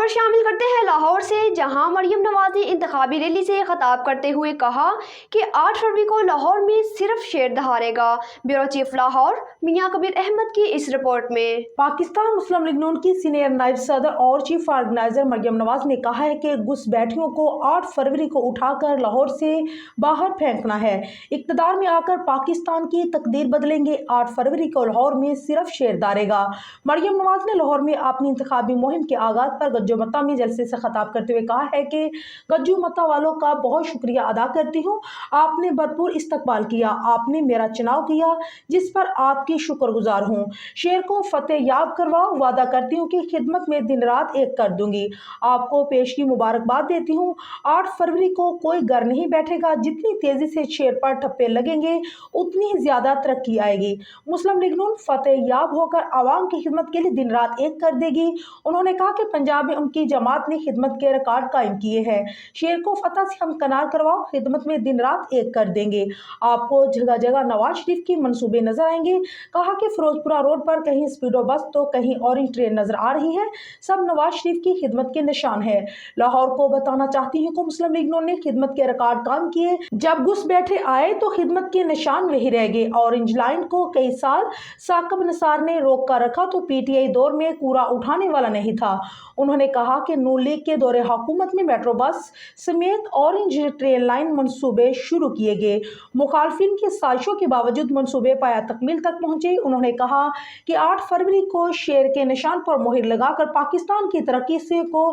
खबर शामिल करते हैं लाहौर से, जहां मरियम नवाज ने इंतखाबी रैली से खिताब करते हुए कहा कि 8 फरवरी को लाहौर में सिर्फ शेर दहाड़ेगा। ब्यूरो चीफ लाहौर मियां कबीर अहमद की इस रिपोर्ट में। पाकिस्तान मुस्लिम लीग नून की सीनियर नायब सदर और चीफ ऑर्गेनाइजर मरियम नवाज ने कहा है कि घुसपैठियों को 8 फरवरी को उठाकर लाहौर से बाहर फेंकना है। इक़्तिदार में आकर पाकिस्तान की तकदीर बदलेंगे। 8 फरवरी को लाहौर में सिर्फ शेर दहाड़ेगा। मरियम नवाज ने लाहौर में अपनी इंतखाबी मुहिम के आगाज पर गज्जू मत्ता में जलसे से खिताब करते हुए कहा है कि गज्जू मत्ता वालों का बहुत शुक्रिया अदा करती हूँ। आपने भरपूर इस्तकबाल किया, आपने मेरा चुनाव किया, जिस पर आपकी शुक्रगुजार हूँ। शेर को फतेह याब करवाओ, वादा करती हूँ कि खिदमत में दिन रात एक कर दूंगी। आपको पेश की मुबारकबाद देती हूँ। 8 फरवरी को कोई घर नहीं बैठेगा। जितनी तेजी से शेर पर ठप्पे लगेंगे उतनी ही ज्यादा तरक्की आएगी। मुस्लिम लीग नून फतेह याब होकर आवाम की खिदमत के लिए दिन रात एक कर देगी। उन्होंने कहा कि पंजाब में उनकी जमात ने खिदमत के रिकॉर्ड कायम किए हैं। शेर को फतह से हम कनार करवाओ, खिदमत में दिन रात एक कर देंगे। आपको जगह जगह नवाज शरीफ की मंसूबे नजर आएंगे। कहा कि फिरोजपुरा रोड पर कहीं स्पीडो बस तो कहीं ऑरेंज ट्रेन नजर आ रही है। सब नवाज शरीफ की खिदमत के निशान है। लाहौर को बताना चाहती हूँ कि मुस्लिम लीग नून ने खिदमत के रिकॉर्ड काम किए। जब घुस बैठे आए तो खिदमत के निशान वही रह गए। ऑरेंज लाइन को कई साल साकिब निसार ने रोक कर रखा तो पीटीआई दौर में कूड़ा उठाने वाला नहीं था। उन्होंने कहा कि नून लीग के दौरे हुकूमत में मेट्रो बस समेत ऑरेंज ट्रेन लाइन मंसूबे शुरू किए गए। मुखालफिन की साजिशों के बावजूद मंसूबे पाया तकमील तक पहुंचे। उन्होंने कहा कि 8 फरवरी को शेर के निशान पर मोहर लगाकर पाकिस्तान की तरक्की से को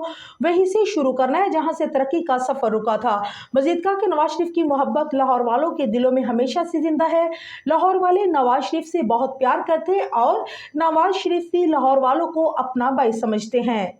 वहीं से शुरू करना है जहां से तरक्की का सफर रुका था। मजीद कहा कि नवाज शरीफ की मोहब्बत लाहौर वालों के दिलों में हमेशा से जिंदा है। लाहौर वाले नवाज शरीफ से बहुत प्यार करते हैं और नवाज शरीफ भी लाहौर वालों को अपना भाई समझते हैं।